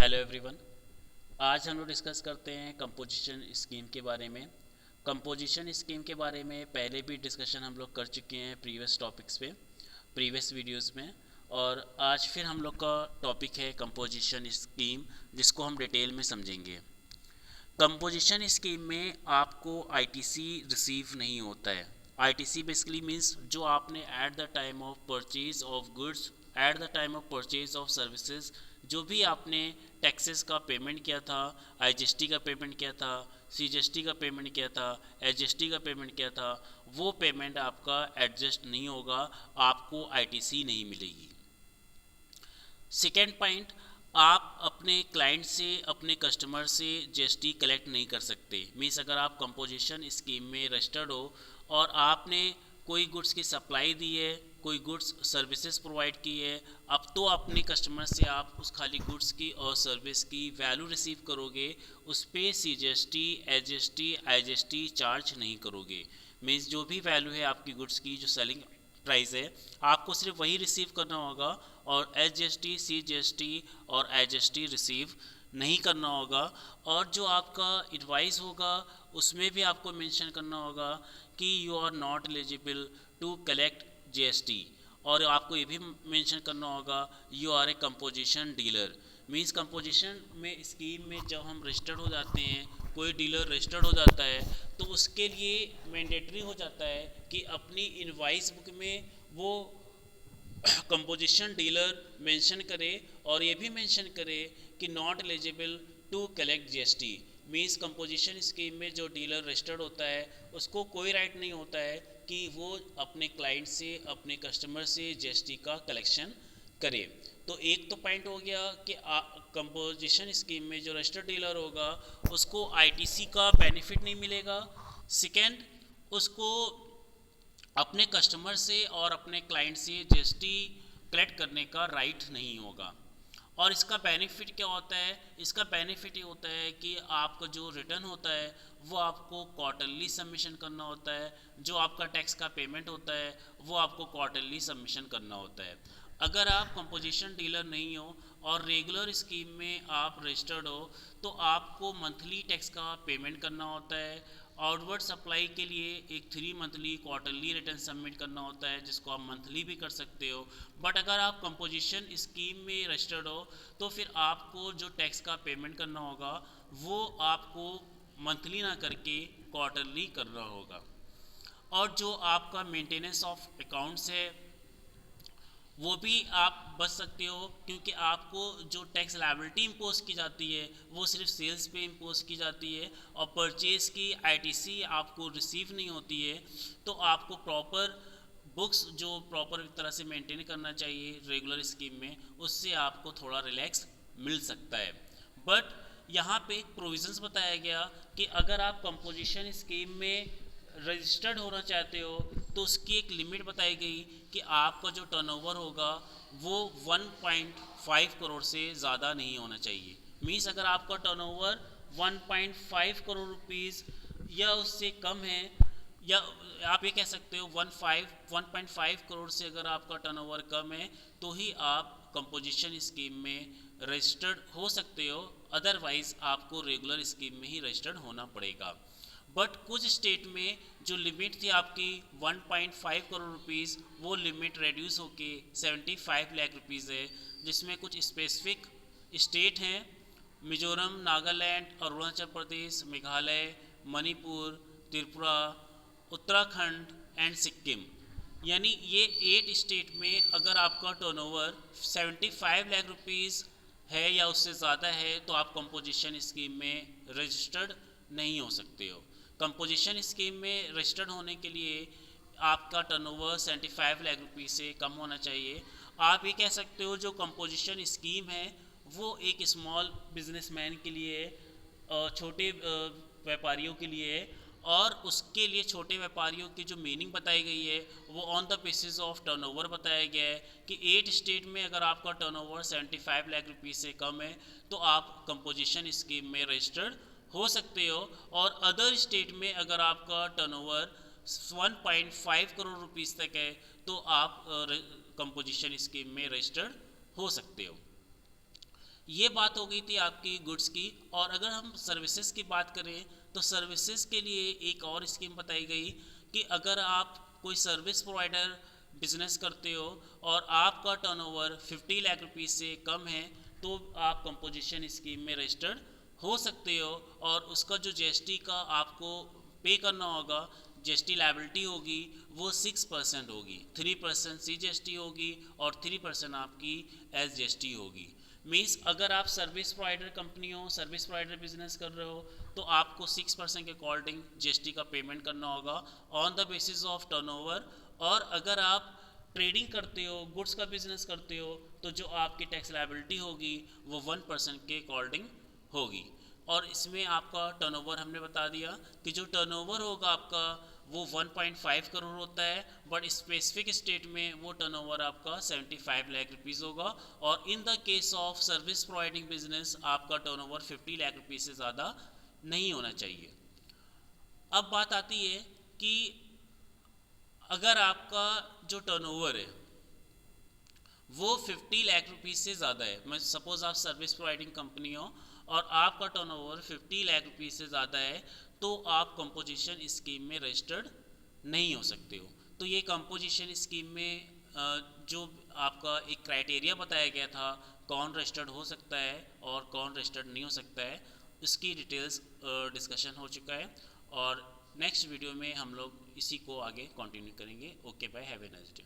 Hello everyone. आज हम लोग डिस्कस करते हैं कंपोजिशन स्कीम के बारे में। कंपोजिशन स्कीम के बारे में पहले भी डिस्कशन हम लोग कर चुके हैं प्रीवियस टॉपिक्स पे, प्रीवियस वीडियोस में। और आज फिर हम लोग का टॉपिक है कंपोजिशन स्कीम, जिसको हम डिटेल में समझेंगे। कंपोजिशन स्कीम में आपको आईटीसी रिसीव नहीं होता है। आईटीसी बेसिकली मीन्स जो आपने at the time of purchase of goods, at the time of purchase of services, जो भी आपने टैक्सेस का पेमेंट किया था, आईजीएसटी का पेमेंट किया था, सीजीएसटी का पेमेंट किया था, एचजीएसटी का पेमेंट किया था, वो पेमेंट आपका एडजस्ट नहीं होगा, आपको आईटीसी नहीं मिलेगी। सेकेंड पॉइंट, आप अपने क्लाइंट से, अपने कस्टमर से जीएसटी कलेक्ट नहीं कर सकते। मीन्स अगर आप कंपोजिशन स्कीम में रजिस्टर्ड हो और आपने कोई गुड्स की सप्लाई दी है, कोई गुड्स सर्विसेज प्रोवाइड की है, अब तो अपने कस्टमर से आप उस खाली गुड्स की और सर्विस की वैल्यू रिसीव करोगे, उस पर सीजीएसटी, एचजीएसटी, आईजीएसटी चार्ज नहीं करोगे। मीन्स जो भी वैल्यू है आपकी गुड्स की, जो सेलिंग प्राइस है, आपको सिर्फ वही रिसीव करना होगा और एचजीएसटी, सीजीएसटी और आईजीएसटी रिसीव नहीं करना होगा। और जो आपका इनवॉइस होगा उसमें भी आपको मेंशन करना होगा कि you are not eligible to collect GST. और आपको ये भी मेंशन करना होगा you are a composition dealer. Means composition में स्कीम में जब हम रजिस्टर्ड हो जाते हैं, कोई डीलर रजिस्टर्ड हो जाता है, तो उसके लिए मैंडेटरी हो जाता है कि अपनी इनवॉइस बुक में वो कंपोजिशन डीलर मेंशन करे और ये भी मेंशन करे कि not eligible to collect GST. Means composition scheme में जो डीलर रजिस्टर्ड होता है उसको कोई राइट नहीं होता है कि वो अपने क्लाइंट से, अपने कस्टमर से जीएसटी का कलेक्शन करे। तो एक तो पॉइंट हो गया कि कंपोजिशन स्कीम में जो रजिस्टर्ड डीलर होगा उसको आईटीसी का बेनिफिट नहीं मिलेगा। सेकेंड, उसको अपने कस्टमर से और अपने क्लाइंट से जीएसटी कलेक्ट करने का राइट नहीं होगा। और इसका बेनिफिट क्या होता है? इसका बेनिफिट ये होता है कि आपका जो रिटर्न होता है वो आपको क्वार्टरली सबमिशन करना होता है। जो आपका टैक्स का पेमेंट होता है वो आपको क्वार्टरली सबमिशन करना होता है। अगर आप कंपोजिशन डीलर नहीं हो और रेगुलर स्कीम में आप रजिस्टर्ड हो तो आपको मंथली टैक्स का पेमेंट करना होता है। आउटवर्ड सप्लाई के लिए एक 3 मंथली क्वार्टरली रिटर्न सबमिट करना होता है, जिसको आप मंथली भी कर सकते हो। बट अगर आप कंपोजिशन स्कीम में रजिस्टर्ड हो तो फिर आपको जो टैक्स का पेमेंट करना होगा वो आपको मंथली ना करके क्वार्टरली करना होगा। और जो आपका मेंटेनेंस ऑफ अकाउंट्स है वो भी आप बच सकते हो, क्योंकि आपको जो टैक्स लायबिलिटी इम्पोज की जाती है वो सिर्फ सेल्स पे इम्पोज की जाती है और परचेज की आईटीसी आपको रिसीव नहीं होती है। तो आपको प्रॉपर बुक्स जो प्रॉपर तरह से मेंटेन करना चाहिए रेगुलर स्कीम में, उससे आपको थोड़ा रिलैक्स मिल सकता है। बट यहाँ पे एक प्रोविजंस बताया गया कि अगर आप कंपोजिशन स्कीम में रजिस्टर्ड होना चाहते हो तो उसकी एक लिमिट बताई गई कि आपका जो टर्नओवर होगा वो 1.5 करोड़ से ज़्यादा नहीं होना चाहिए। मीन्स अगर आपका टर्नओवर 1.5 करोड़ रुपीज़ या उससे कम है, या आप ये कह सकते हो 1.5 करोड़ से अगर आपका टर्नओवर कम है तो ही आप कंपोजिशन स्कीम में रजिस्टर्ड हो सकते हो। अदरवाइज आपको रेगुलर स्कीम में ही रजिस्टर्ड होना पड़ेगा। बट कुछ स्टेट में जो लिमिट थी आपकी 1.5 करोड़ रुपीज़, वो लिमिट रेड्यूस होके 75 लाख रुपीज़ है, जिसमें कुछ स्पेसिफिक स्टेट हैं मिजोरम, नागालैंड, अरुणाचल प्रदेश, मेघालय, मणिपुर, त्रिपुरा, उत्तराखंड एंड सिक्किम। यानी ये 8 स्टेट में अगर आपका टर्नओवर 75 लाख रुपीज़ है या उससे ज़्यादा है तो आप कंपोजिशन स्कीम में रजिस्टर्ड नहीं हो सकते हो। कंपोजिशन स्कीम में रजिस्टर्ड होने के लिए आपका टर्नओवर 75 लाख रुपीज़ से कम होना चाहिए। आप ये कह सकते हो जो कंपोजिशन स्कीम है वो एक स्मॉल बिजनेसमैन के लिए, छोटे व्यापारियों के लिए है। और उसके लिए छोटे व्यापारियों की जो मीनिंग बताई गई है वो on the basis of turnover बताया गया है कि 8 स्टेट में अगर आपका टर्नओवर 75 लाख रुपीज़ से कम है तो आप कंपोजिशन स्कीम में रजिस्टर्ड हो सकते हो। और अदर स्टेट में अगर आपका टर्नओवर 1.5 करोड़ रुपीज़ तक है तो आप कंपोजिशन स्कीम में रजिस्टर्ड हो सकते हो। ये बात हो गई थी आपकी गुड्स की। और अगर हम सर्विसेज की बात करें तो सर्विसेज के लिए एक और स्कीम बताई गई कि अगर आप कोई सर्विस प्रोवाइडर बिजनेस करते हो और आपका टर्नओवर 50 लाख रुपीस से कम है तो आप कंपोजिशन स्कीम में रजिस्टर्ड हो सकते हो। और उसका जो जीएसटी का आपको पे करना होगा, जीएसटी लायबिलिटी होगी, वो 6% होगी। 3% CGST होगी और 3% आपकी SGST होगी। मीन्स अगर आप सर्विस प्रोवाइडर कंपनी हो, सर्विस प्रोवाइडर बिजनेस कर रहे हो, तो आपको 6% के अकॉर्डिंग जीएसटी का पेमेंट करना होगा on the basis of turnover. और अगर आप ट्रेडिंग करते हो, गुड्स का बिजनेस करते हो, तो जो आपकी टैक्स लायबिलिटी होगी वो 1% के अकॉर्डिंग होगी। और इसमें आपका टर्नओवर हमने बता दिया कि जो टर्नओवर होगा आपका वो 1.5 करोड़ होता है, बट स्पेसिफिक स्टेट में वो टर्नओवर आपका 75 लाख रुपीज़ होगा। और in the case of service providing business आपका टर्नओवर 50 लाख रुपीज़ से ज़्यादा नहीं होना चाहिए। अब बात आती है कि अगर आपका जो टर्नओवर है वो 50 लाख रुपीज़ से ज़्यादा है, मैं सपोज़ आप सर्विस प्रोवाइडिंग कंपनी हो और आपका टर्नओवर 50 लाख रुपीज़ से ज़्यादा है, तो आप कंपोजिशन स्कीम में रजिस्टर्ड नहीं हो सकते हो। तो ये कंपोजिशन स्कीम में जो आपका एक क्राइटेरिया बताया गया था कौन रजिस्टर्ड हो सकता है और कौन रजिस्टर्ड नहीं हो सकता है, उसकी डिटेल्स डिस्कशन हो चुका है। और नेक्स्ट वीडियो में हम लोग इसी को आगे कंटिन्यू करेंगे। Okay bye, have a nice day.